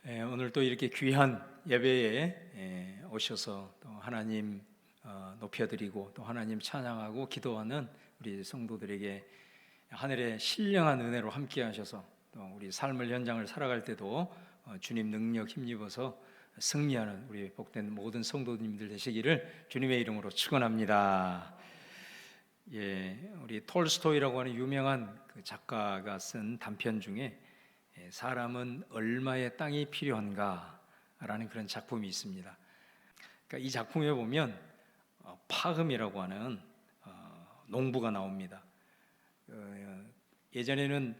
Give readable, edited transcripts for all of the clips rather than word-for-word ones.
오늘 또 이렇게 귀한 예배에 오셔서 또 하나님 높여드리고 또 하나님 찬양하고 기도하는 우리 성도들에게 하늘의 신령한 은혜로 함께 하셔서 또 우리 삶을 현장을 살아갈 때도 주님 능력 힘입어서 승리하는 우리 복된 모든 성도님들 되시기를 주님의 이름으로 축원합니다. 우리 톨스토이라고 하는 유명한 그 작가가 쓴 단편 중에 사람은 얼마의 땅이 필요한가 라는 그런 작품이 있습니다. 그러니까 이 작품에 보면 파금이라고 하는 농부가 나옵니다. 예전에는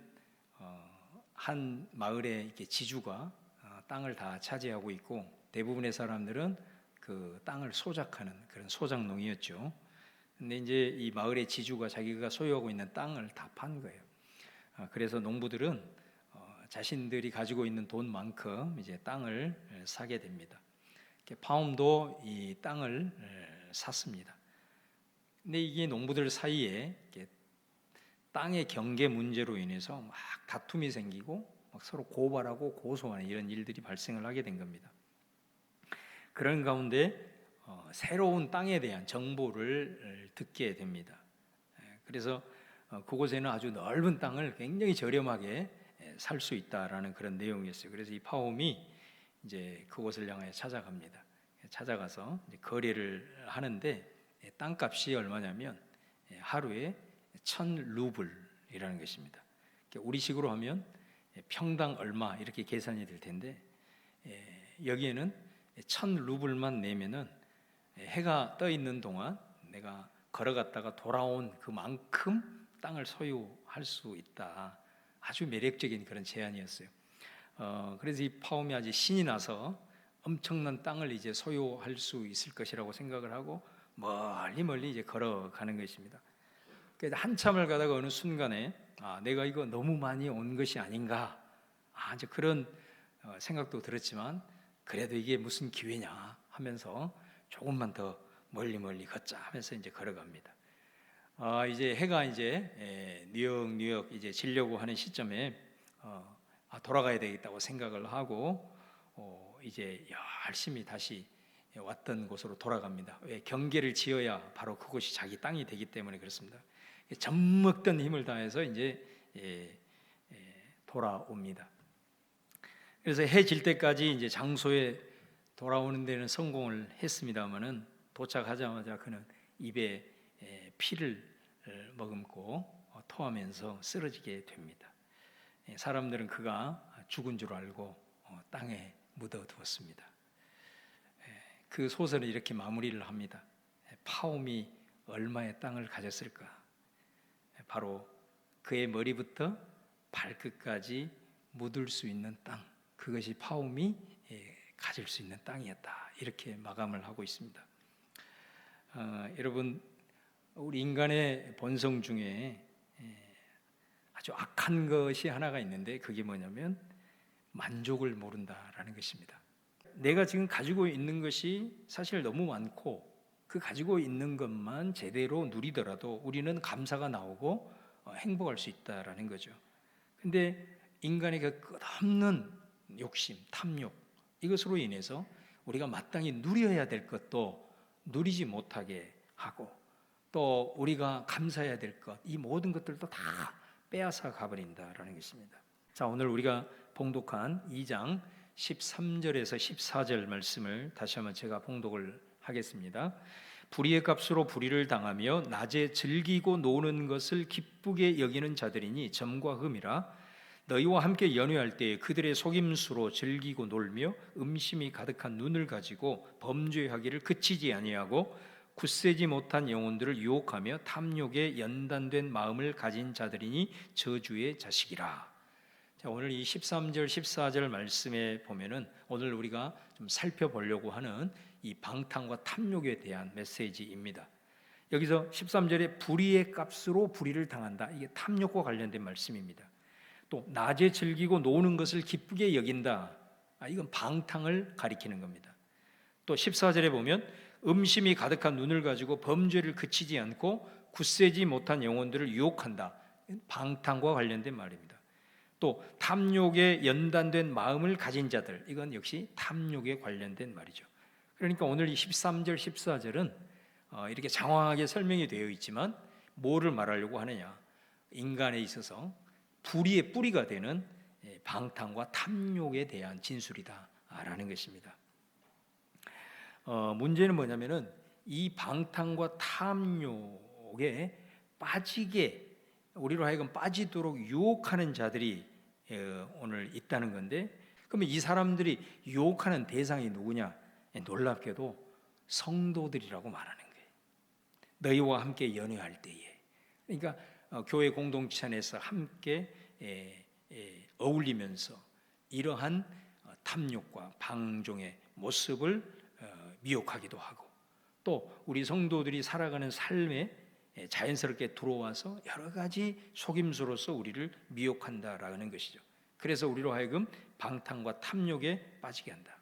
한 마을에 이렇게 지주가 땅을 다 차지하고 있고 대부분의 사람들은 그 땅을 소작하는 그런 소작농이었죠. 근데 이제 이 마을의 지주가 자기가 소유하고 있는 땅을 다 판 거예요. 그래서 농부들은 자신들이 가지고 있는 돈만큼 이제 땅을 사게 됩니다. 파움도 이 땅을 샀습니다. 근데 이게 농부들 사이에 땅의 경계 문제로 인해서 막 다툼이 생기고 막 서로 고발하고 고소하는 이런 일들이 발생을 하게 된 겁니다. 그런 가운데 새로운 땅에 대한 정보를 듣게 됩니다. 그래서 그곳에는 아주 넓은 땅을 굉장히 저렴하게 살 수 있다라는 그런 내용이었어요. 그래서 이 파움이 이제 그곳을 향해 찾아갑니다. 찾아가서 이제 거래를 하는데 땅값이 얼마냐면 하루에 1,000루블이라는 것입니다. 우리식으로 하면 평당 얼마 이렇게 계산이 될 텐데 여기에는 1,000루블만 내면은 해가 떠 있는 동안 내가 걸어갔다가 돌아온 그만큼 땅을 소유할 수 있다. 아주 매력적인 그런 제안이었어요. 그래서 이 파움이 아주 신이 나서 엄청난 땅을 이제 소유할 수 있을 것이라고 생각을 하고 멀리 이제 걸어가는 것입니다. 그래서 한참을 가다가 어느 순간에 내가 이거 너무 많이 온 것이 아닌가 이제 그런 생각도 들었지만 그래도 이게 무슨 기회냐 하면서 조금만 더 멀리 걷자 하면서 이제 걸어갑니다. 이제 해가 이제 뉘역뉘역 이제 지려고 하는 시점에 돌아가야 되겠다고 생각을 하고 이제 열심히 다시 왔던 곳으로 돌아갑니다. 왜? 경계를 지어야 바로 그곳이 자기 땅이 되기 때문에 그렇습니다. 젖먹던 힘을 다해서 이제 돌아옵니다. 그래서 해 질 때까지 이제 장소에 돌아오는 데는 성공을 했습니다만은 도착하자마자 그는 입에 피를 머금고 토하면서 쓰러지게 됩니다. 사람들은 그가 죽은 줄 알고 땅에 묻어두었습니다. 그 소설은 이렇게 마무리를 합니다. 파움이 얼마의 땅을 가졌을까? 바로 그의 머리부터 발끝까지 묻을 수 있는 땅, 그것이 파움이 가질 수 있는 땅이었다. 이렇게 마감을 하고 있습니다. 여러분, 우리 인간의 본성 중에 아주 악한 것이 하나가 있는데 그게 뭐냐면 만족을 모른다라는 것입니다. 내가 지금 가지고 있는 것이 사실 너무 많고 그 가지고 있는 것만 제대로 누리더라도 우리는 감사가 나오고 행복할 수 있다라는 거죠. 근데 인간의 그 끝없는 욕심, 탐욕 이것으로 인해서 우리가 마땅히 누려야 될 것도 누리지 못하게 하고 또 우리가 감사해야 될 것, 이 모든 것들도 다 빼앗아 가버린다라는 것입니다. 자, 오늘 우리가 봉독한 2장 13절에서 14절 말씀을 다시 한번 제가 봉독을 하겠습니다. 불의의 값으로 불의를 당하며 낮에 즐기고 노는 것을 기쁘게 여기는 자들이니 점과 흠이라. 너희와 함께 연회할 때에 그들의 속임수로 즐기고 놀며 음심이 가득한 눈을 가지고 범죄하기를 그치지 아니하고 굳세지 못한 영혼들을 유혹하며 탐욕에 연단된 마음을 가진 자들이니 저주의 자식이라. 자, 오늘 이 13절 14절 말씀에 보면은 오늘 우리가 좀 살펴보려고 하는 이 방탕과 탐욕에 대한 메시지입니다. 여기서 13절에 불의의 값으로 불의를 당한다. 이게 탐욕과 관련된 말씀입니다. 또 낮에 즐기고 노는 것을 기쁘게 여긴다. 이건 방탕을 가리키는 겁니다. 또 14절에 보면 음심이 가득한 눈을 가지고 범죄를 그치지 않고 굳세지 못한 영혼들을 유혹한다. 방탕과 관련된 말입니다. 또 탐욕에 연단된 마음을 가진 자들, 이건 역시 탐욕에 관련된 말이죠. 그러니까 오늘 이 13절 14절은 이렇게 장황하게 설명이 되어 있지만 뭐를 말하려고 하느냐, 인간에 있어서 불의의 뿌리가 되는 방탕과 탐욕에 대한 진술이다라는 것입니다. 문제는 뭐냐면은 이 방탕과 탐욕에 빠지게, 우리로 하여금 빠지도록 유혹하는 자들이 오늘 있다는 건데, 그러면 이 사람들이 유혹하는 대상이 누구냐? 놀랍게도 성도들이라고 말하는 거예요. 너희와 함께 연회할 때에, 그러니까 교회 공동체 안에서 함께 어울리면서 이러한 탐욕과 방종의 모습을 미혹하기도 하고, 또 우리 성도들이 살아가는 삶에 자연스럽게 들어와서 여러 가지 속임수로서 우리를 미혹한다라는 것이죠. 그래서 우리로 하여금 방탕과 탐욕에 빠지게 한다.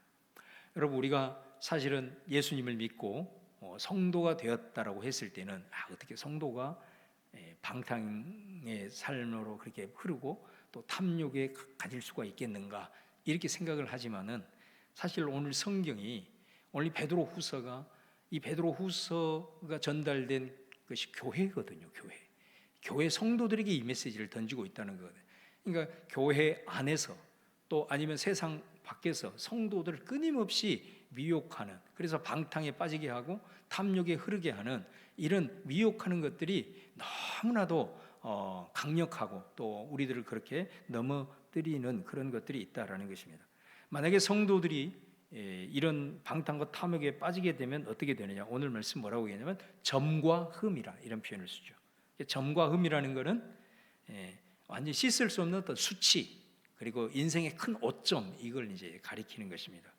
여러분, 우리가 사실은 예수님을 믿고 성도가 되었다라고 했을 때는 어떻게 성도가 방탕의 삶으로 그렇게 흐르고 또 탐욕에 가질 수가 있겠는가, 이렇게 생각을 하지만은 사실 오늘 성경이, 오늘 베드로후서가, 이 베드로후서가 전달된 것이 교회거든요. 교회 성도들에게 이 메시지를 던지고 있다는 거거든요. 그러니까 교회 안에서 또 아니면 세상 밖에서 성도들을 끊임없이 미혹하는, 그래서 방탕에 빠지게 하고 탐욕에 흐르게 하는 이런 미혹하는 것들이 너무나도 강력하고 또 우리들을 그렇게 넘어뜨리는 그런 것들이 있다라는 것입니다. 만약에 성도들이 이런 방탕과 탐욕에 빠지게 되면 어떻게 되느냐? 오늘 말씀 뭐라고 얘기하냐면 점과 흠이라, 이런 표현을 쓰죠. 점과 흠이라는 것은 완전히 씻을 수 없는 어떤 수치, 그리고 인생의 큰 오점, 이걸 이제 가리키는 것입니다.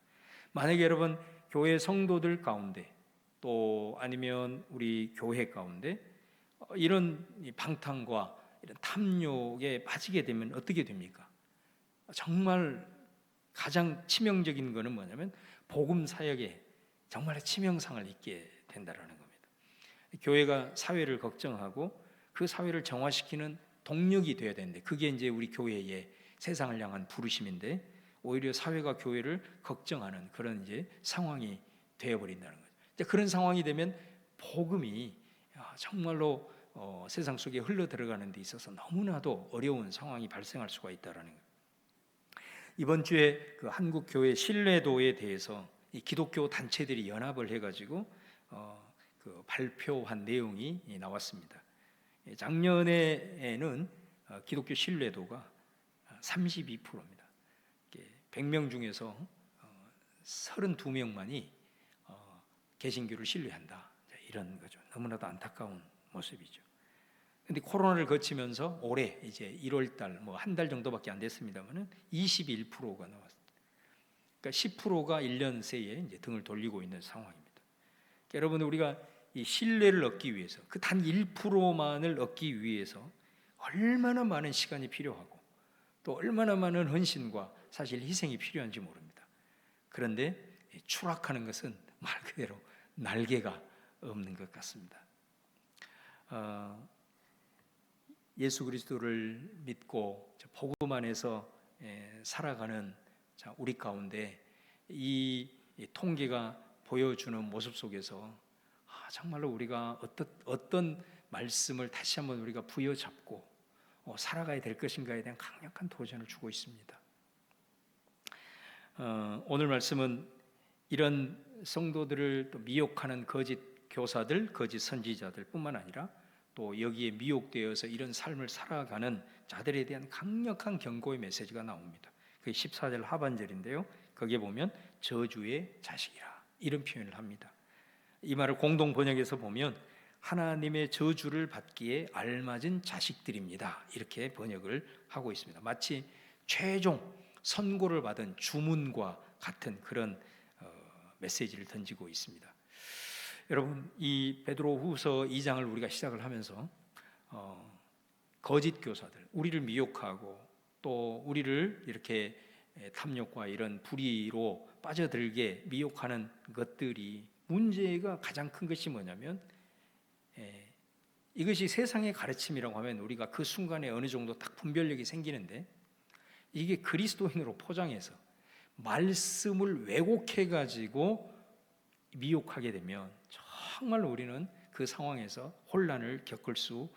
만약에 여러분 교회 성도들 가운데 또 아니면 우리 교회 가운데 이런 방탕과 이런 탐욕에 빠지게 되면 어떻게 됩니까? 정말 가장 치명적인 것은 뭐냐면 복음 사역에 정말 치명상을 입게 된다라는 겁니다. 교회가 사회를 걱정하고 그 사회를 정화시키는 동력이 되어야 되는데, 그게 이제 우리 교회의 세상을 향한 부르심인데, 오히려 사회가 교회를 걱정하는 그런 이제 상황이 되어버린다는 거죠. 그런 상황이 되면 복음이 정말로 세상 속에 흘러 들어가는 데 있어서 너무나도 어려운 상황이 발생할 수가 있다라는 거예요. 이번 주에 그 한국 교회 신뢰도에 대해서 이 기독교 단체들이 연합을 해가지고 그 발표한 내용이 나왔습니다. 작년에는 기독교 신뢰도가 32%입니다. 100명 중에서 32명만이 개신교를 신뢰한다, 이런 거죠. 너무나도 안타까운 모습이죠. 근데 코로나를 거치면서 올해 이제 1월달 뭐 한 달 정도밖에 안 됐습니다만은 21%가 나왔습니다. 그러니까 10%가 1년 새에 이제 등을 돌리고 있는 상황입니다. 그러니까 여러분, 우리가 이 신뢰를 얻기 위해서, 그 단 1%만을 얻기 위해서 얼마나 많은 시간이 필요하고 또 얼마나 많은 헌신과 사실 희생이 필요한지 모릅니다. 그런데 추락하는 것은 말 그대로 날개가 없는 것 같습니다. 예수 그리스도를 믿고 복음 안에서 살아가는 우리 가운데 이 통계가 보여주는 모습 속에서 정말로 우리가 어떤 말씀을 다시 한번 우리가 부여잡고 살아가야 될 것인가에 대한 강력한 도전을 주고 있습니다. 오늘 말씀은 이런 성도들을 또 미혹하는 거짓 교사들, 거짓 선지자들 뿐만 아니라 또 여기에 미혹되어서 이런 삶을 살아가는 자들에 대한 강력한 경고의 메시지가 나옵니다. 그 14절 하반절인데요, 거기에 보면 저주의 자식이라, 이런 표현을 합니다. 이 말을 공동 번역에서 보면 하나님의 저주를 받기에 알맞은 자식들입니다, 이렇게 번역을 하고 있습니다. 마치 최종 선고를 받은 주문과 같은 그런 메시지를 던지고 있습니다. 여러분, 이 베드로후서 2장을 우리가 시작을 하면서 거짓 교사들, 우리를 미혹하고 또 우리를 이렇게 탐욕과 이런 불의로 빠져들게 미혹하는 것들이, 문제가 가장 큰 것이 뭐냐면 이것이 세상의 가르침이라고 하면 우리가 그 순간에 어느 정도 딱 분별력이 생기는데, 이게 그리스도인으로 포장해서 말씀을 왜곡해 가지고 미혹하게 되면 정말 우리는 그 상황에서 혼란을 겪을 수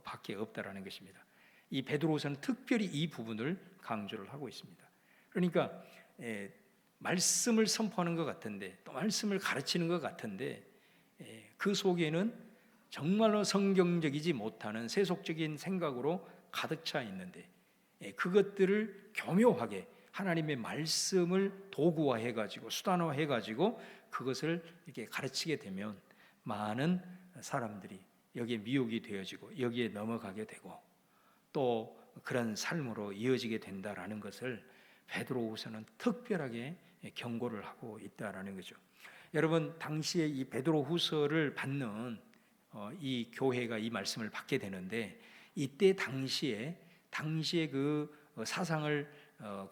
밖에 없다라는 것입니다. 이 베드로후서는 특별히 이 부분을 강조를 하고 있습니다. 그러니까 말씀을 선포하는 것 같은데, 또 말씀을 가르치는 것 같은데, 그 속에는 정말로 성경적이지 못하는 세속적인 생각으로 가득 차 있는데, 그것들을 교묘하게 하나님의 말씀을 도구화해 가지고 수단화해 가지고 그것을 이렇게 가르치게 되면 많은 사람들이 여기에 미혹이 되어지고 여기에 넘어가게 되고 또 그런 삶으로 이어지게 된다라는 것을 베드로후서는 특별하게 경고를 하고 있다라는 거죠. 여러분, 당시에 이 베드로후서를 받는 이 교회가 이 말씀을 받게 되는데, 이때 당시에 그 사상을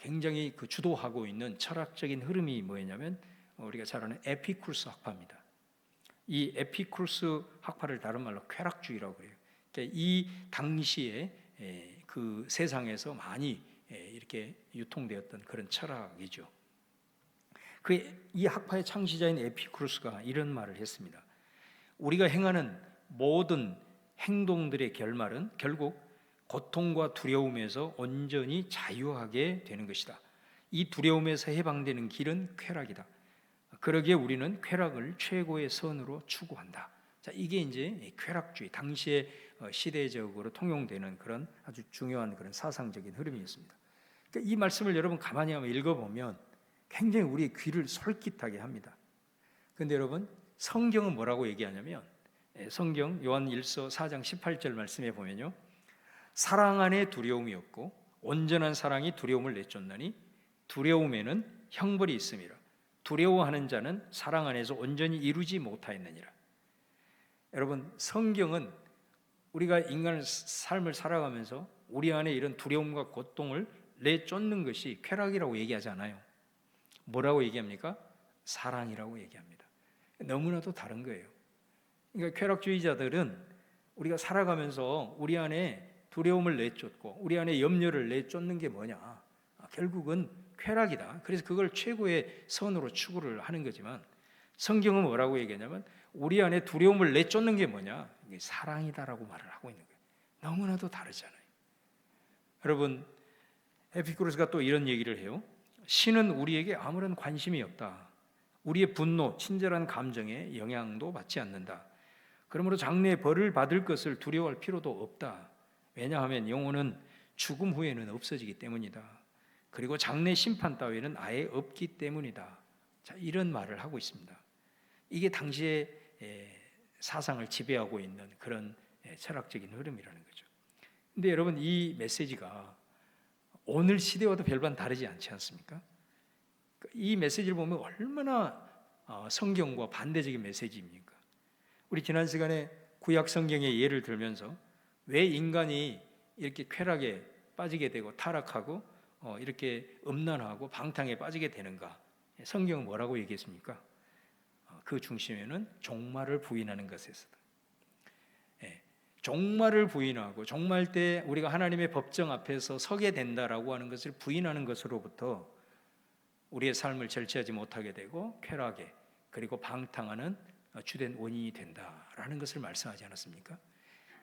굉장히 그 주도하고 있는 철학적인 흐름이 뭐였냐면 우리가 잘 아는 에피쿠르스 학파입니다. 이 에피쿠르스 학파를 다른 말로 쾌락주의라고 해요. 그러니까 이 당시에 그 세상에서 많이 이렇게 유통되었던 그런 철학이죠. 이 학파의 창시자인 에피쿠르스가 이런 말을 했습니다. 우리가 행하는 모든 행동들의 결말은 결국 고통과 두려움에서 온전히 자유하게 되는 것이다. 이 두려움에서 해방되는 길은 쾌락이다. 그러기에 우리는 쾌락을 최고의 선으로 추구한다. 자, 이게 이제 쾌락주의, 당시에 시대적으로 통용되는 그런 아주 중요한 그런 사상적인 흐름이었습니다. 그러니까 이 말씀을 여러분 가만히 한번 읽어보면 굉장히 우리의 귀를 솔깃하게 합니다. 그런데 여러분, 성경은 뭐라고 얘기하냐면 성경 요한 1서 4장 18절 말씀에 보면요, 사랑 안에 두려움이 없고 온전한 사랑이 두려움을 내쫓나니 두려움에는 형벌이 있음이라. 두려워하는 자는 사랑 안에서 온전히 이루지 못하였느니라. 여러분, 성경은 우리가 인간의 삶을 살아가면서 우리 안에 이런 두려움과 고통을 내쫓는 것이 쾌락이라고 얘기하지 않아요. 뭐라고 얘기합니까? 사랑이라고 얘기합니다. 너무나도 다른 거예요. 그러니까 쾌락주의자들은 우리가 살아가면서 우리 안에 두려움을 내쫓고 우리 안에 염려를 내쫓는 게 뭐냐? 결국은 쾌락이다. 그래서 그걸 최고의 선으로 추구를 하는 거지만 성경은 뭐라고 얘기하냐면 우리 안에 두려움을 내쫓는 게 뭐냐? 이게 사랑이다라고 말을 하고 있는 거예요. 너무나도 다르잖아요. 여러분, 에피쿠로스가 또 이런 얘기를 해요. 신은 우리에게 아무런 관심이 없다. 우리의 분노, 친절한 감정에 영향도 받지 않는다. 그러므로 장래에 벌을 받을 것을 두려워할 필요도 없다. 왜냐하면 영혼은 죽음 후에는 없어지기 때문이다. 그리고 장래 심판 따위는 아예 없기 때문이다. 자, 이런 말을 하고 있습니다. 이게 당시의 사상을 지배하고 있는 그런 철학적인 흐름이라는 거죠. 근데 여러분, 이 메시지가 오늘 시대와도 별반 다르지 않지 않습니까? 이 메시지를 보면 얼마나 성경과 반대적인 메시지입니까? 우리 지난 시간에 구약 성경의 예를 들면서 왜 인간이 이렇게 쾌락에 빠지게 되고 타락하고 이렇게 음란하고 방탕에 빠지게 되는가? 성경은 뭐라고 얘기했습니까? 그 중심에는 종말을 부인하는 것에서다. 종말을 부인하고 종말 때 우리가 하나님의 법정 앞에서 서게 된다라고 하는 것을 부인하는 것으로부터 우리의 삶을 절제하지 못하게 되고 쾌락에 그리고 방탕하는 주된 원인이 된다라는 것을 말씀하지 않았습니까?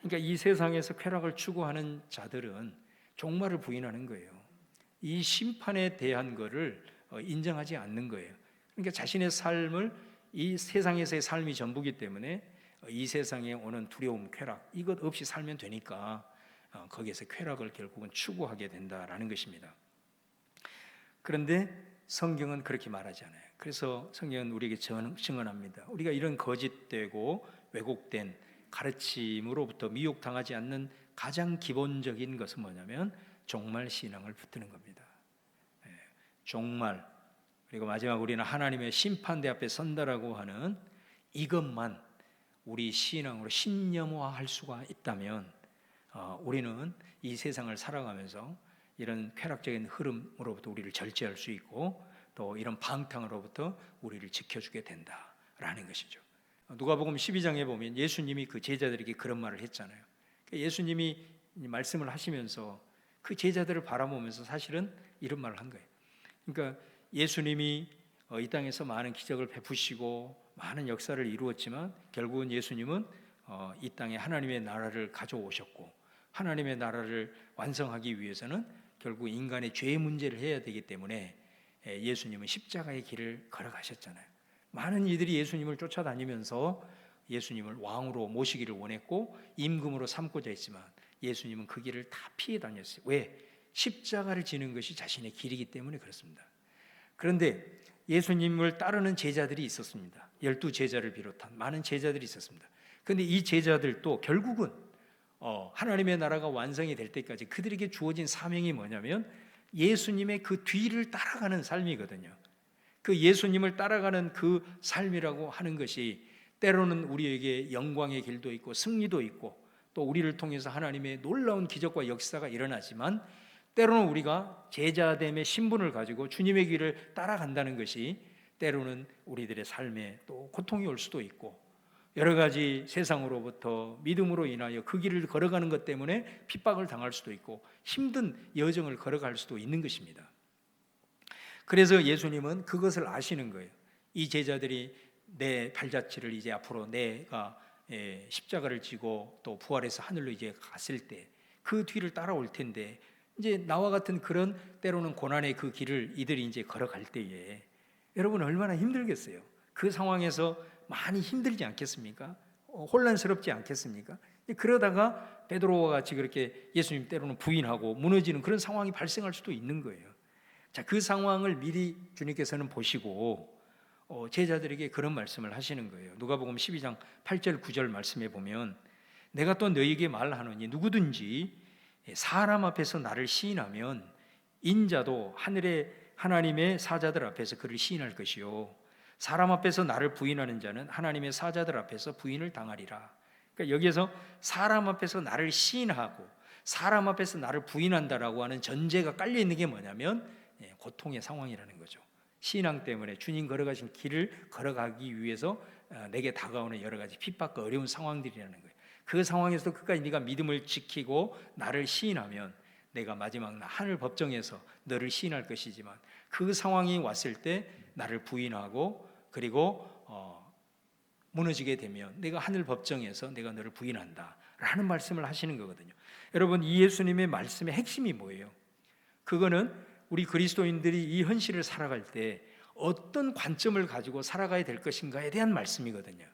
그러니까 이 세상에서 쾌락을 추구하는 자들은 종말을 부인하는 거예요. 이 심판에 대한 것을 인정하지 않는 거예요. 그러니까 자신의 삶을 이 세상에서의 삶이 전부기 때문에 이 세상에 오는 두려움, 쾌락 이것 없이 살면 되니까 거기에서 쾌락을 결국은 추구하게 된다라는 것입니다. 그런데 성경은 그렇게 말하지 않아요. 그래서 성경은 우리에게 증언합니다. 우리가 이런 거짓되고 왜곡된 가르침으로부터 미혹당하지 않는 가장 기본적인 것은 뭐냐면 종말 신앙을 붙드는 겁니다. 종말, 그리고 마지막 우리는 하나님의 심판대 앞에 선다라고 하는 이것만 우리 신앙으로 신념화할 수가 있다면 우리는 이 세상을 살아가면서 이런 쾌락적인 흐름으로부터 우리를 절제할 수 있고 또 이런 방탕으로부터 우리를 지켜주게 된다라는 것이죠. 누가복음 12장에 보면 예수님이 그 제자들에게 그런 말을 했잖아요. 예수님이 말씀을 하시면서 그 제자들을 바라보면서 사실은 이런 말을 한 거예요. 그러니까 예수님이 이 땅에서 많은 기적을 베푸시고 많은 역사를 이루었지만 결국은 예수님은 이 땅에 하나님의 나라를 가져오셨고 하나님의 나라를 완성하기 위해서는 결국 인간의 죄의 문제를 해야 되기 때문에 예수님은 십자가의 길을 걸어가셨잖아요. 많은 이들이 예수님을 쫓아다니면서 예수님을 왕으로 모시기를 원했고 임금으로 삼고자 했지만 예수님은 그 길을 다 피해 다녔어요. 왜? 십자가를 지는 것이 자신의 길이기 때문에 그렇습니다. 그런데 예수님을 따르는 제자들이 있었습니다. 12제자를 비롯한 많은 제자들이 있었습니다. 그런데 이 제자들도 결국은 하나님의 나라가 완성이 될 때까지 그들에게 주어진 사명이 뭐냐면 예수님의 그 뒤를 따라가는 삶이거든요. 그 예수님을 따라가는 그 삶이라고 하는 것이 때로는 우리에게 영광의 길도 있고 승리도 있고 또 우리를 통해서 하나님의 놀라운 기적과 역사가 일어나지만 때로는 우리가 제자됨의 신분을 가지고 주님의 길을 따라간다는 것이 때로는 우리들의 삶에 또 고통이 올 수도 있고 여러 가지 세상으로부터 믿음으로 인하여 그 길을 걸어가는 것 때문에 핍박을 당할 수도 있고 힘든 여정을 걸어갈 수도 있는 것입니다. 그래서 예수님은 그것을 아시는 거예요. 이 제자들이 내 발자취를 이제 앞으로 내가 십자가를 지고 또 부활해서 하늘로 이제 갔을 때 그 뒤를 따라올 텐데 이제 나와 같은 그런 때로는 고난의 그 길을 이들이 이제 걸어갈 때에 여러분 얼마나 힘들겠어요. 그 상황에서 많이 힘들지 않겠습니까? 혼란스럽지 않겠습니까? 그러다가 베드로와 같이 그렇게 예수님 때로는 부인하고 무너지는 그런 상황이 발생할 수도 있는 거예요. 자, 그 상황을 미리 주님께서는 보시고 제자들에게 그런 말씀을 하시는 거예요. 누가복음 12장 8절 9절 말씀에 보면 내가 또 너희에게 말하노니 누구든지 사람 앞에서 나를 시인하면 인자도 하늘의 하나님의 사자들 앞에서 그를 시인할 것이요 사람 앞에서 나를 부인하는 자는 하나님의 사자들 앞에서 부인을 당하리라. 그러니까 여기에서 사람 앞에서 나를 시인하고 사람 앞에서 나를 부인한다라고 하는 전제가 깔려 있는 게 뭐냐면 고통의 상황이라는 거죠. 신앙 때문에 주님 걸어가신 길을 걸어가기 위해서 내게 다가오는 여러 가지 핍박과 어려운 상황들이라는 거예요. 그 상황에서 끝까지 네가 믿음을 지키고 나를 시인하면 내가 마지막 날 하늘 법정에서 너를 시인할 것이지만 그 상황이 왔을 때 나를 부인하고 그리고 무너지게 되면 내가 하늘 법정에서 내가 너를 부인한다 라는 말씀을 하시는 거거든요. 여러분 이 예수님의 말씀의 핵심이 뭐예요? 그거는 우리 그리스도인들이 이 현실을 살아갈 때 어떤 관점을 가지고 살아가야 될 것인가에 대한 말씀이거든요.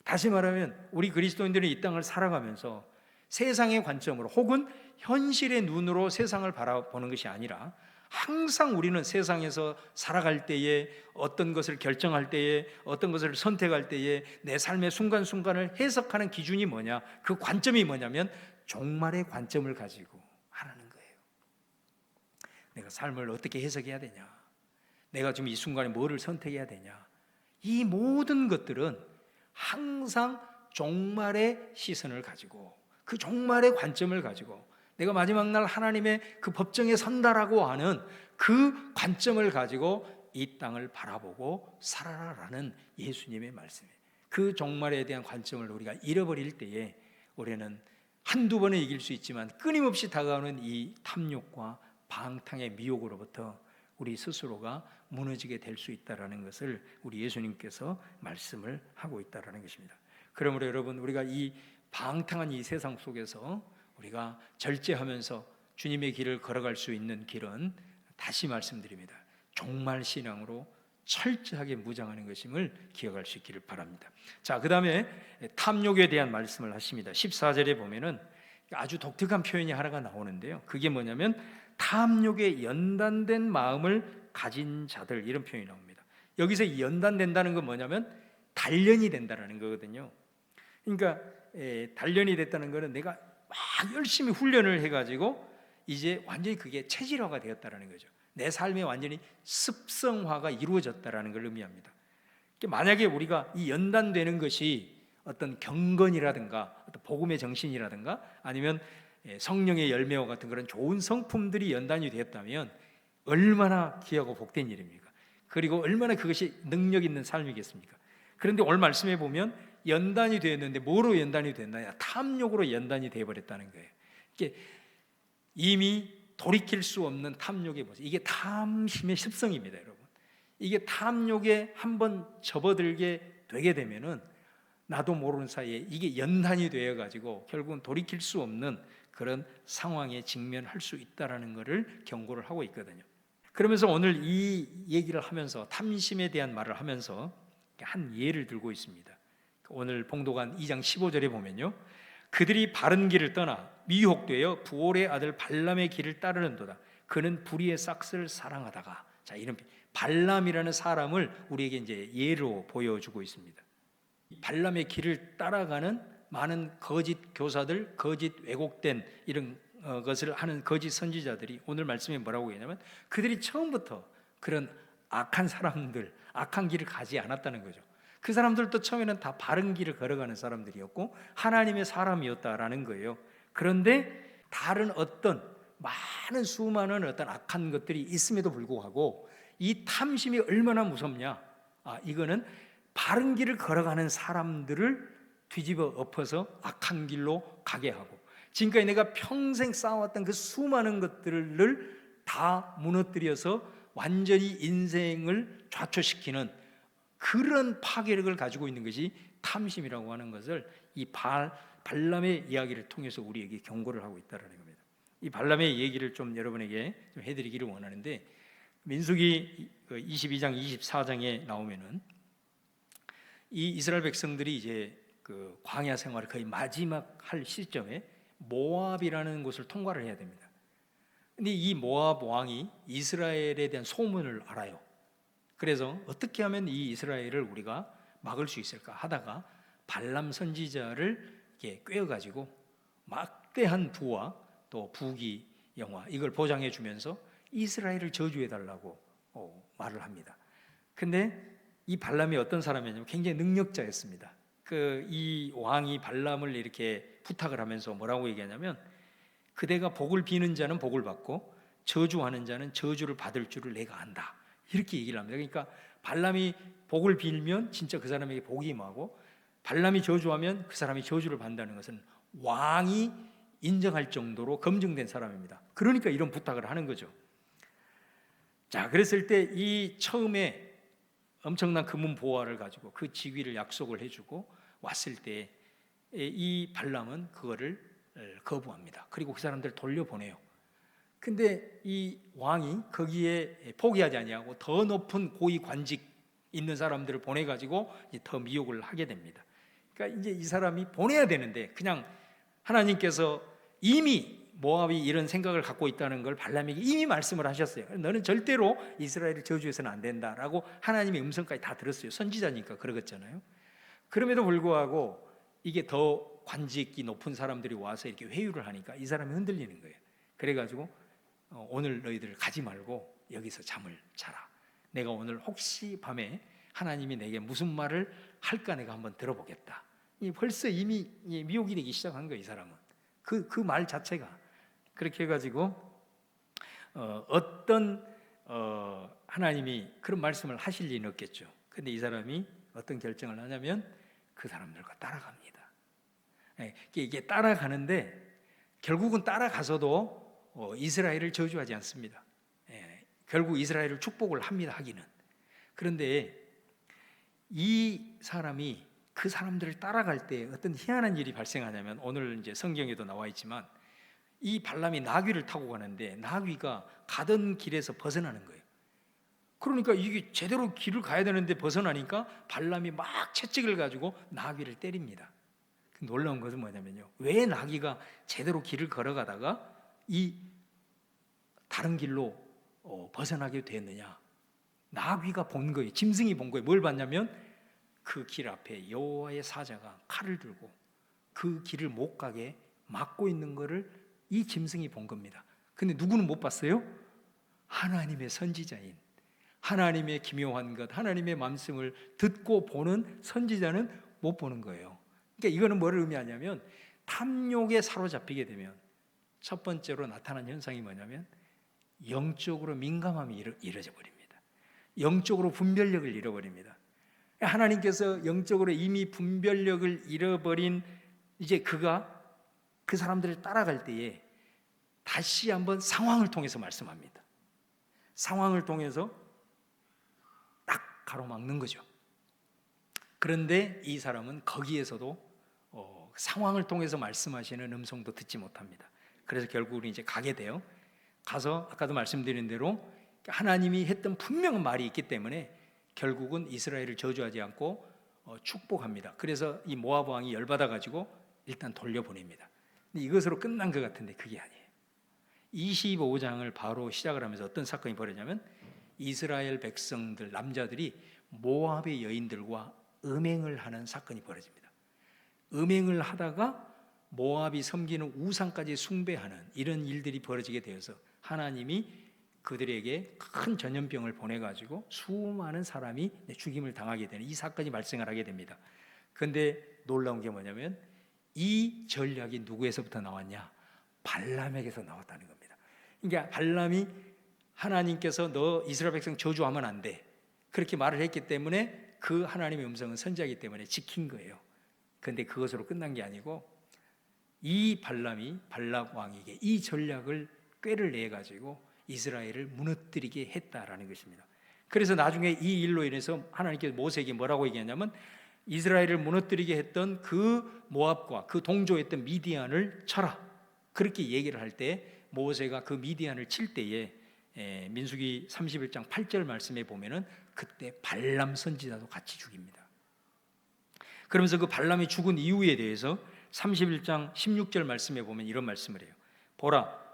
다시 말하면 우리 그리스도인들이 이 땅을 살아가면서 세상의 관점으로 혹은 현실의 눈으로 세상을 바라보는 것이 아니라 항상 우리는 세상에서 살아갈 때에 어떤 것을 결정할 때에 어떤 것을 선택할 때에 내 삶의 순간순간을 해석하는 기준이 뭐냐? 그 관점이 뭐냐면 종말의 관점을 가지고 하라는 거예요. 내가 삶을 어떻게 해석해야 되냐? 내가 지금 이 순간에 뭐를 선택해야 되냐? 이 모든 것들은 항상 종말의 시선을 가지고 그 종말의 관점을 가지고 내가 마지막 날 하나님의 그 법정에 선다라고 하는 그 관점을 가지고 이 땅을 바라보고 살아라라는 예수님의 말씀이에요. 그 종말에 대한 관점을 우리가 잃어버릴 때에 우리는 한두 번에 이길 수 있지만 끊임없이 다가오는 이 탐욕과 방탕의 미혹으로부터 우리 스스로가 무너지게 될 수 있다는 것을 우리 예수님께서 말씀을 하고 있다는 것입니다. 그러므로 여러분 우리가 이 방탕한 이 세상 속에서 우리가 절제하면서 주님의 길을 걸어갈 수 있는 길은 다시 말씀드립니다. 종말 신앙으로 철저하게 무장하는 것임을 기억할 수 있기를 바랍니다. 자, 그 다음에 탐욕에 대한 말씀을 하십니다. 14절에 보면은 아주 독특한 표현이 하나가 나오는데요. 그게 뭐냐면 탐욕에 연단된 마음을 가진 자들 이런 표현이 나옵니다. 여기서 이 연단된다는 건 뭐냐면 단련이 된다는 거거든요. 그러니까 단련이 됐다는 것은 내가 막 열심히 훈련을 해가지고 이제 완전히 그게 체질화가 되었다는 거죠. 내 삶에 완전히 습성화가 이루어졌다는 걸 의미합니다. 만약에 우리가 이 연단되는 것이 어떤 경건이라든가 어떤 복음의 정신이라든가 아니면 성령의 열매와 같은 그런 좋은 성품들이 연단이 되었다면 얼마나 귀하고 복된 일입니까? 그리고 얼마나 그것이 능력 있는 삶이겠습니까? 그런데 오늘 말씀해 보면 연단이 되었는데 뭐로 연단이 됐나요? 탐욕으로 연단이 되어버렸다는 거예요. 이게 이미 돌이킬 수 없는 탐욕의 모습. 이게 탐심의 습성입니다, 여러분. 이게 탐욕에 한번 접어들게 되게 되면은 나도 모르는 사이에 이게 연단이 되어 가지고 결국은 돌이킬 수 없는 그런 상황에 직면할 수 있다라는 것을 경고를 하고 있거든요. 그러면서 오늘 이 얘기를 하면서 탐심에 대한 말을 하면서 한 예를 들고 있습니다. 오늘 봉독한 2장 15절에 보면요, 그들이 바른 길을 떠나 미혹되어 부올의 아들 발람의 길을 따르는도다. 그는 불의의 싹스를 사랑하다가. 자, 이런 발람이라는 사람을 우리에게 이제 예로 보여주고 있습니다. 발람의 길을 따라가는 많은 거짓 교사들, 거짓 왜곡된 이런 것을 하는 거짓 선지자들이 오늘 말씀에 뭐라고 얘기하냐면 그들이 처음부터 그런 악한 사람들, 악한 길을 가지 않았다는 거죠. 그 사람들도 처음에는 다 바른 길을 걸어가는 사람들이었고 하나님의 사람이었다라는 거예요. 그런데 다른 어떤 많은 수많은 어떤 악한 것들이 있음에도 불구하고 이 탐심이 얼마나 무섭냐, 이거는 바른 길을 걸어가는 사람들을 뒤집어 엎어서 악한 길로 가게 하고 지금까지 내가 평생 쌓아왔던 그 수많은 것들을 다 무너뜨려서 완전히 인생을 좌초시키는 그런 파괴력을 가지고 있는 것이 탐심이라고 하는 것을 이 발람의 이야기를 통해서 우리에게 경고를 하고 있다는 겁니다. 이 발람의 얘기를 좀 여러분에게 좀 해드리기를 원하는데 민수기 22장 24장에 나오면은 이 이스라엘 백성들이 이제 그 광야 생활을 거의 마지막 할 시점에 모압이라는 곳을 통과를 해야 됩니다. 근데 이 모압 왕이 이스라엘에 대한 소문을 알아요. 그래서 어떻게 하면 이 이스라엘을 우리가 막을 수 있을까 하다가 발람 선지자를 이렇게 꿰어가지고 막대한 부와 또 부귀 영화 이걸 보장해 주면서 이스라엘을 저주해 달라고 말을 합니다. 근데 이 발람이 어떤 사람이냐면 굉장히 능력자였습니다. 이 왕이 발람을 이렇게 부탁을 하면서 뭐라고 얘기하냐면 그대가 복을 비는 자는 복을 받고 저주하는 자는 저주를 받을 줄을 내가 안다. 이렇게 얘기를 합니다. 그러니까 발람이 복을 빌면 진짜 그 사람에게 복이 임하고 발람이 저주하면 그 사람이 저주를 받는다는 것은 왕이 인정할 정도로 검증된 사람입니다. 그러니까 이런 부탁을 하는 거죠. 자, 그랬을 때 이 처음에 엄청난 금은 보화를 가지고 그 직위를 약속을 해주고 왔을 때 이 발람은 그거를 거부합니다. 그리고 그 사람들을 돌려보내요. 근데 이 왕이 거기에 포기하지 아니하고 더 높은 고위 관직 있는 사람들을 보내가지고 더 미혹을 하게 됩니다. 그러니까 이제 이 사람이 보내야 되는데 그냥 하나님께서 이미 모압이 이런 생각을 갖고 있다는 걸 발람에게 이미 말씀을 하셨어요. 너는 절대로 이스라엘을 저주해서는 안 된다라고 하나님의 음성까지 다 들었어요. 선지자니까 그러겠잖아요. 그럼에도 불구하고 이게 더 관직이 높은 사람들이 와서 이렇게 회유를 하니까 이 사람이 흔들리는 거예요. 그래가지고 오늘 너희들 가지 말고 여기서 잠을 자라. 내가 오늘 혹시 밤에 하나님이 내게 무슨 말을 할까 내가 한번 들어보겠다. 벌써 이미 미혹이 되기 시작한 거예요. 이 사람은 그 말 자체가 그렇게 해가지고 어떤 하나님이 그런 말씀을 하실 리는 없겠죠. 근데 이 사람이 어떤 결정을 하냐면 그 사람들과 따라갑니다. 이게 따라가는데 결국은 따라가서도 이스라엘을 저주하지 않습니다. 결국 이스라엘을 축복을 합니다. 하기는. 그런데 이 사람이 그 사람들을 따라갈 때 어떤 희한한 일이 발생하냐면 오늘 이제 성경에도 나와 있지만 이 발람이 나귀를 타고 가는데 나귀가 가던 길에서 벗어나는 거예요. 그러니까 이게 제대로 길을 가야 되는데 벗어나니까 발람이 막 채찍을 가지고 나귀를 때립니다. 놀라운 것은 뭐냐면요, 왜 나귀가 제대로 길을 걸어가다가 이 다른 길로 벗어나게 됐느냐? 나귀가 본 거예요. 짐승이 본 거예요. 뭘 봤냐면 그 길 앞에 여호와의 사자가 칼을 들고 그 길을 못 가게 막고 있는 거를 이 짐승이 본 겁니다. 근데 누구는 못 봤어요? 하나님의 선지자인, 하나님의 기묘한 것, 하나님의 말씀을 듣고 보는 선지자는 못 보는 거예요. 그러니까 이거는 뭐를 의미하냐면 탐욕에 사로잡히게 되면 첫 번째로 나타난 현상이 뭐냐면 영적으로 민감함이 이루어져 버립니다. 영적으로 분별력을 잃어버립니다. 하나님께서 영적으로 이미 분별력을 잃어버린 이제 그가 그 사람들을 따라갈 때에 다시 한번 상황을 통해서 말씀합니다. 상황을 통해서 딱 가로막는 거죠. 그런데 이 사람은 거기에서도 상황을 통해서 말씀하시는 음성도 듣지 못합니다. 그래서 결국은 이제 가게 돼요. 가서 아까도 말씀드린 대로 하나님이 했던 분명한 말이 있기 때문에 결국은 이스라엘을 저주하지 않고 축복합니다. 그래서 이 모압 왕이 열받아 가지고 일단 돌려보냅니다. 근데 이것으로 끝난 것 같은데 그게 아니에요. 25장을 바로 시작을 하면서 어떤 사건이 벌어지냐면 이스라엘 백성들 남자들이 모압의 여인들과 음행을 하는 사건이 벌어집니다. 음행을 하다가 모압이 섬기는 우상까지 숭배하는 이런 일들이 벌어지게 되어서 하나님이 그들에게 큰 전염병을 보내가지고 수많은 사람이 죽임을 당하게 되는 이 사건이 발생을 하게 됩니다. 그런데 놀라운 게 뭐냐면 이 전략이 누구에서부터 나왔냐? 발람에게서 나왔다는 겁니다. 그러니까 발람이 하나님께서 너 이스라엘 백성 저주하면 안 돼 그렇게 말을 했기 때문에 그 하나님의 음성은 선지하기 때문에 지킨 거예요. 그런데 그것으로 끝난 게 아니고 이 발람이 발락 왕에게 이 전략을 꾀를 내 가지고 이스라엘을 무너뜨리게 했다라는 것입니다. 그래서 나중에 이 일로 인해서 하나님께서 모세에게 뭐라고 얘기하냐면 이스라엘을 무너뜨리게 했던 그 모압과 그 동조했던 미디안을 쳐라 그렇게 얘기를 할 때 모세가 그 미디안을 칠 때에 민수기 31장 8절 말씀에 보면은 그때 발람 선지자도 같이 죽입니다. 그러면서 그 발람이 죽은 이유에 대해서 31장 16절 말씀에 보면 이런 말씀을 해요. 보라,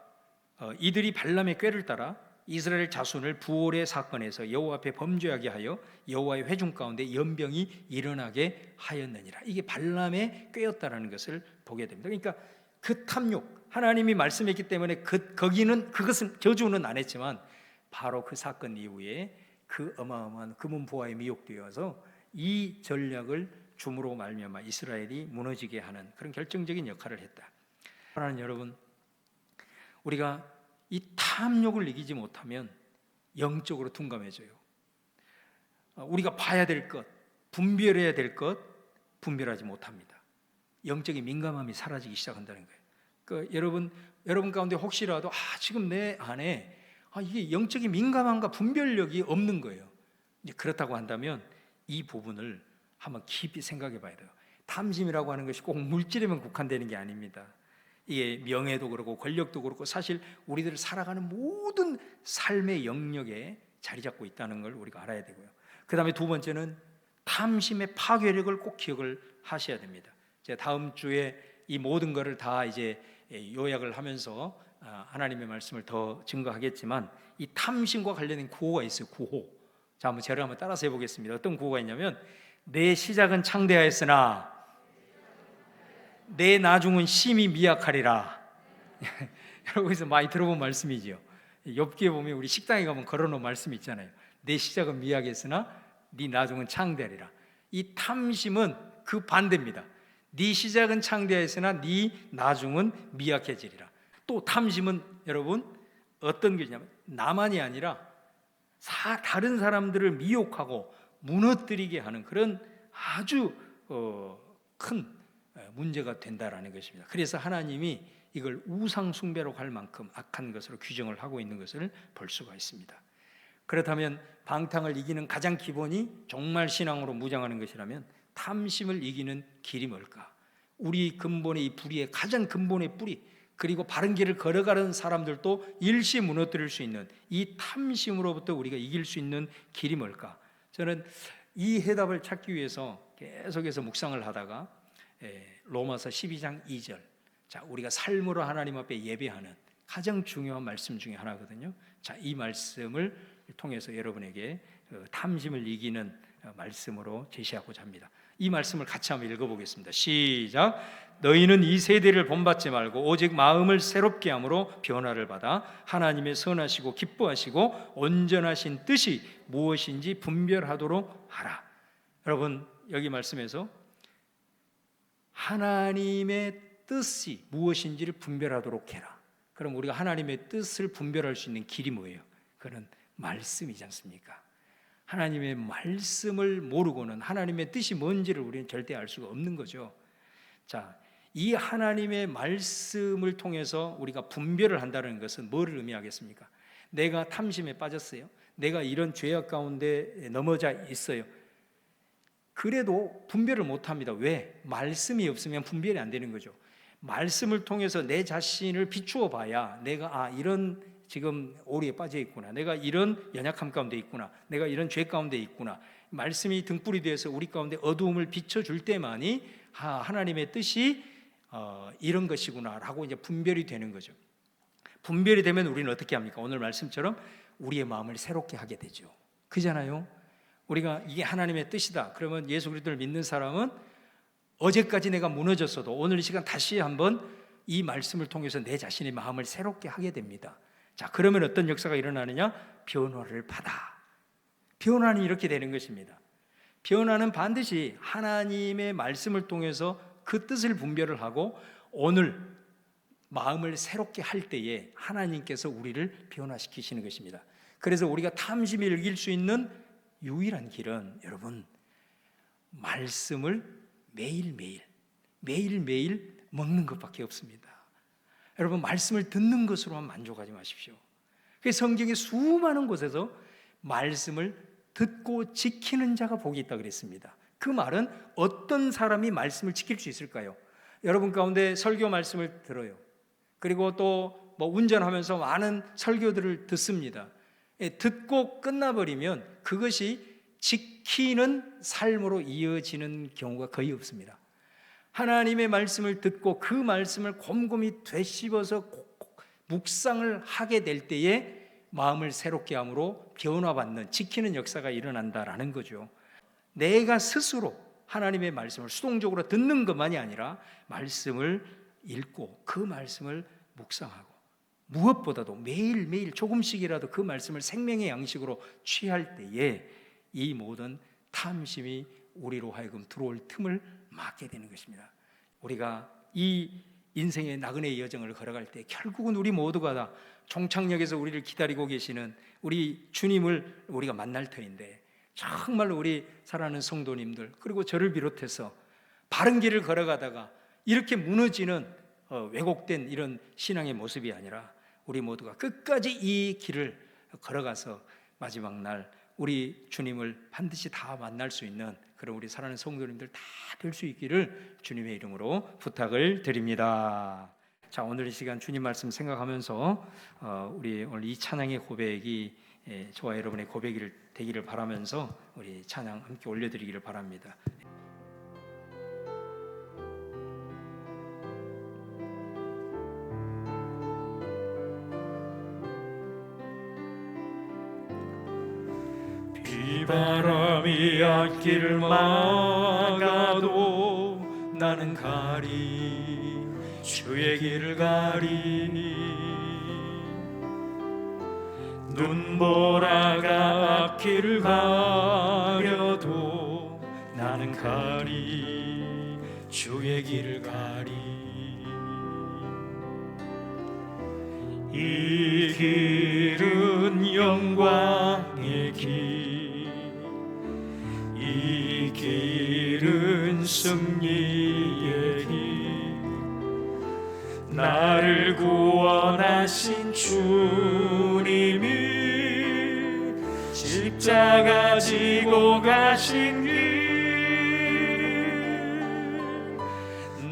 이들이 발람의 꾀를 따라 이스라엘 자손을 부올의 사건에서 여호와 앞에 범죄하게 하여 여호와의 회중 가운데 연병이 일어나게 하였느니라. 이게 발람의 꾀였다라는 것을 보게 됩니다. 그러니까 그 탐욕, 하나님이 말씀했기 때문에 거기는 그것은 저주는 안 했지만 바로 그 사건 이후에 그 어마어마한 금은 보화에 미혹되어서 이 전략을 줌으로 말미암아 이스라엘이 무너지게 하는 그런 결정적인 역할을 했다. 사랑하는 여러분, 우리가 이 탐욕을 이기지 못하면 영적으로 둔감해져요. 우리가 봐야 될 것, 분별해야 될 것, 분별하지 못합니다. 영적인 민감함이 사라지기 시작한다는 거예요. 그러니까 여러분 가운데 혹시라도 지금 내 안에 이게 영적인 민감함과 분별력이 없는 거예요. 이제 그렇다고 한다면 이 부분을 한번 깊이 생각해 봐야 돼요. 탐심이라고 하는 것이 꼭 물질에만 국한되는 게 아닙니다. 이게 명예도 그렇고 권력도 그렇고 사실 우리들 살아가는 모든 삶의 영역에 자리 잡고 있다는 걸 우리가 알아야 되고요. 그 다음에 두 번째는 탐심의 파괴력을 꼭 기억을 하셔야 됩니다. 제가 다음 주에 이 모든 것을 다 이제 요약을 하면서 하나님의 말씀을 더 증거하겠지만 이 탐심과 관련된 구호가 있어요. 구호. 자, 한번 제가 한번 따라서 해보겠습니다. 어떤 구호가 있냐면 내 시작은 창대하였으나 내 나중은 심히 미약하리라. 여기서 많이 들어본 말씀이죠. 욥기에 보면 우리 식당에 가면 걸어놓은 말씀이 있잖아요. 내 시작은 미약했으나 네 나중은 창대하리라. 이 탐심은 그 반대입니다. 네 시작은 창대했으나 네 나중은 미약해지리라. 또 탐심은 여러분 어떤 것이냐면 나만이 아니라 다른 사람들을 미혹하고 무너뜨리게 하는 그런 아주 큰 문제가 된다라는 것입니다. 그래서 하나님이 이걸 우상 숭배로 갈 만큼 악한 것으로 규정을 하고 있는 것을 볼 수가 있습니다. 그렇다면 방탕을 이기는 가장 기본이 정말 신앙으로 무장하는 것이라면 탐심을 이기는 길이 뭘까? 우리 근본의 이 불의의 가장 근본의 뿌리, 그리고 바른 길을 걸어가는 사람들도 일시 무너뜨릴 수 있는 이 탐심으로부터 우리가 이길 수 있는 길이 뭘까? 저는 이 해답을 찾기 위해서 계속해서 묵상을 하다가 로마서 12장 2절, 자, 우리가 삶으로 하나님 앞에 예배하는 가장 중요한 말씀 중에 하나거든요. 자, 이 말씀을 통해서 여러분에게 탐심을 이기는 말씀으로 제시하고자 합니다. 이 말씀을 같이 한번 읽어보겠습니다. 시작. 너희는 이 세대를 본받지 말고 오직 마음을 새롭게 함으로 변화를 받아 하나님의 선하시고 기뻐하시고 온전하신 뜻이 무엇인지 분별하도록 하라. 여러분, 여기 말씀에서 하나님의 뜻이 무엇인지를 분별하도록 해라. 그럼 우리가 하나님의 뜻을 분별할 수 있는 길이 뭐예요? 그는 말씀이지 않습니까? 하나님의 말씀을 모르고는 하나님의 뜻이 뭔지를 우리는 절대 알 수가 없는 거죠. 자, 이 하나님의 말씀을 통해서 우리가 분별을 한다는 것은 뭐를 의미하겠습니까? 내가 탐심에 빠졌어요. 내가 이런 죄악 가운데 넘어져 있어요. 그래도 분별을 못합니다. 왜? 말씀이 없으면 분별이 안 되는 거죠. 말씀을 통해서 내 자신을 비추어 봐야 내가 이런 지금 오류에 빠져 있구나, 내가 이런 연약함 가운데 있구나, 내가 이런 죄 가운데 있구나. 말씀이 등불이 되어서 우리 가운데 어두움을 비춰줄 때만이 하나님의 뜻이 이런 것이구나 라고 이제 분별이 되는 거죠. 분별이 되면 우리는 어떻게 합니까? 오늘 말씀처럼 우리의 마음을 새롭게 하게 되죠. 그잖아요. 우리가 이게 하나님의 뜻이다 그러면 예수 그리스도를 믿는 사람은 어제까지 내가 무너졌어도 오늘 이 시간 다시 한번 이 말씀을 통해서 내 자신의 마음을 새롭게 하게 됩니다. 자, 그러면 어떤 역사가 일어나느냐? 변화를 받아. 변화는 이렇게 되는 것입니다. 변화는 반드시 하나님의 말씀을 통해서 그 뜻을 분별을 하고 오늘 마음을 새롭게 할 때에 하나님께서 우리를 변화시키시는 것입니다. 그래서 우리가 탐심이 이길 수 있는 유일한 길은 여러분 말씀을 매일매일 먹는 것밖에 없습니다. 여러분 말씀을 듣는 것으로만 만족하지 마십시오. 성경의 수많은 곳에서 말씀을 듣고 지키는 자가 복이 있다 그랬습니다. 그 말은 어떤 사람이 말씀을 지킬 수 있을까요? 여러분 가운데 설교 말씀을 들어요. 그리고 또 운전하면서 많은 설교들을 듣습니다. 듣고 끝나버리면 그것이 지키는 삶으로 이어지는 경우가 거의 없습니다. 하나님의 말씀을 듣고 그 말씀을 곰곰이 되씹어서 묵상을 하게 될 때에 마음을 새롭게 함으로 변화받는 지키는 역사가 일어난다라는 거죠. 내가 스스로 하나님의 말씀을 수동적으로 듣는 것만이 아니라 말씀을 읽고 그 말씀을 묵상하고 무엇보다도 매일매일 조금씩이라도 그 말씀을 생명의 양식으로 취할 때에 이 모든 탐심이 우리로 하여금 들어올 틈을 막게 되는 것입니다. 우리가 이 인생의 나그네의 여정을 걸어갈 때 결국은 우리 모두가 다 종착역에서 우리를 기다리고 계시는 우리 주님을 우리가 만날 터인데 정말로 우리 사랑하는 성도님들 그리고 저를 비롯해서 바른 길을 걸어가다가 이렇게 무너지는 왜곡된 이런 신앙의 모습이 아니라 우리 모두가 끝까지 이 길을 걸어가서 마지막 날 우리 주님을 반드시 다 만날 수 있는 그런 우리 사랑하는 성도님들 다 될 수 있기를 주님의 이름으로 부탁을 드립니다. 자, 오늘 이 시간 주님 말씀 생각하면서 우리 오늘 이 찬양의 고백이 저와 여러분의 고백이 되기를 바라면서 우리 찬양 함께 올려드리기를 바랍니다. 비바람이 앞길을 막아도 나는 가리 주의 길을 가리 눈보라가 앞길을 가려도 나는 가리 주의 길을 가리 이 길은 영광의 길 이 길은 승리의 길 나를 구원하신 주님이 십자가 지고 가신 길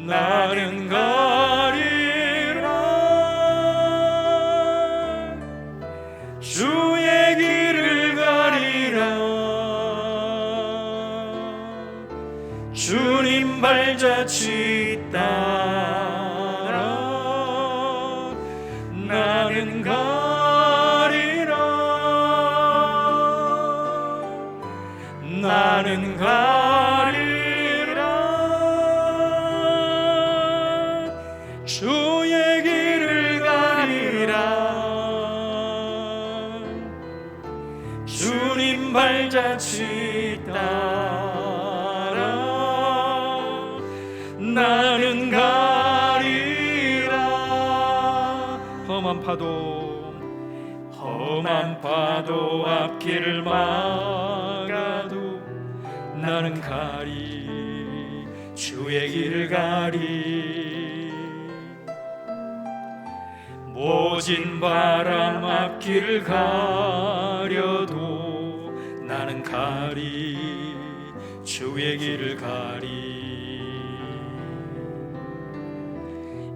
나는 가리라 주의 길을 가리라 주님 발자취 따라 나는 가리라 나는 가리라 주의 길을 가리라 주님 발자취 따라 나는 가리라 험한 파도 앞길을 막아도 나는 가리 주의 길을 가리 거진 바람 앞길을 가려도 나는 가리 주의 길을 가리.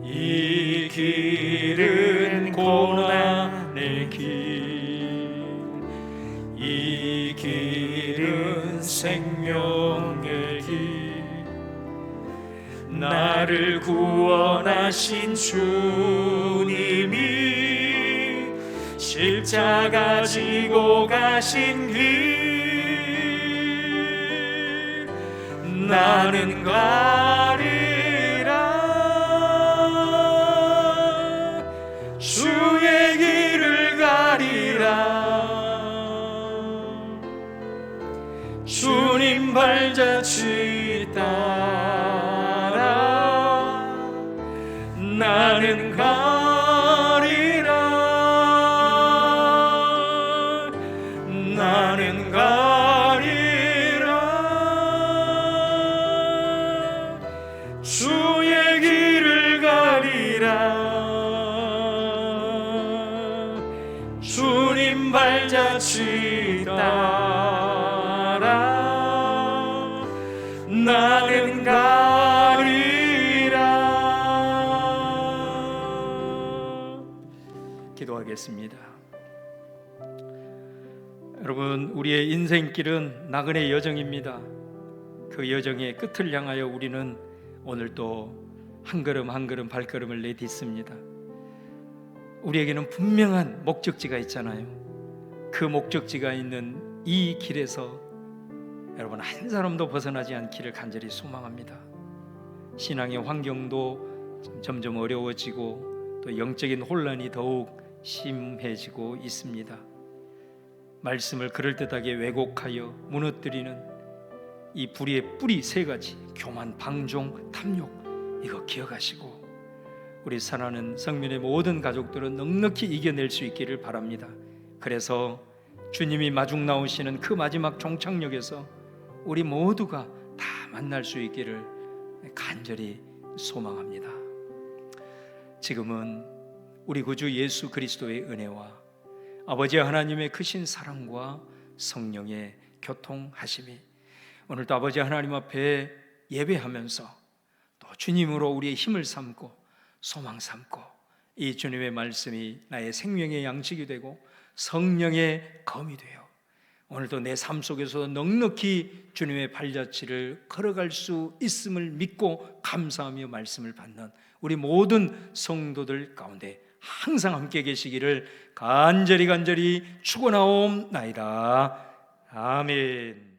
이 길은 고난의 길, 이 길은 생명의 길. 나를 구원하신 주님이 십자가 지고 가신 길, 나는 가리라. 주의 길을 가리라. 주님 발자취 따라 나는 가리라. 나는 가리라. 주의 길을 가리라. 주님 발자취 따라 나는 가리라. 기도하겠습니다. 여러분, 우리의 인생길은 나그네 여정입니다. 그 여정의 끝을 향하여 우리는 오늘도 한 걸음 한 걸음 발걸음을 내딛습니다. 우리에게는 분명한 목적지가 있잖아요. 그 목적지가 있는 이 길에서 여러분 한 사람도 벗어나지 않기를 간절히 소망합니다. 신앙의 환경도 점점 어려워지고 또 영적인 혼란이 더욱 심해지고 있습니다. 말씀을 그럴듯하게 왜곡하여 무너뜨리는 이 불의의 뿌리 세 가지, 교만, 방종, 탐욕, 이거 기억하시고 우리 사랑하는 성민의 모든 가족들은 넉넉히 이겨낼 수 있기를 바랍니다. 그래서 주님이 마중 나오시는 그 마지막 종착역에서 우리 모두가 다 만날 수 있기를 간절히 소망합니다. 지금은 우리 구주 예수 그리스도의 은혜와 아버지 하나님의 크신 사랑과 성령의 교통하심이 오늘도 아버지 하나님 앞에 예배하면서 또 주님으로 우리의 힘을 삼고 소망 삼고 이 주님의 말씀이 나의 생명의 양식이 되고 성령의 검이 되어 오늘도 내 삶 속에서 넉넉히 주님의 발자취를 걸어갈 수 있음을 믿고 감사하며 말씀을 받는 우리 모든 성도들 가운데 항상 함께 계시기를 간절히 축원하옵나이다. 아멘.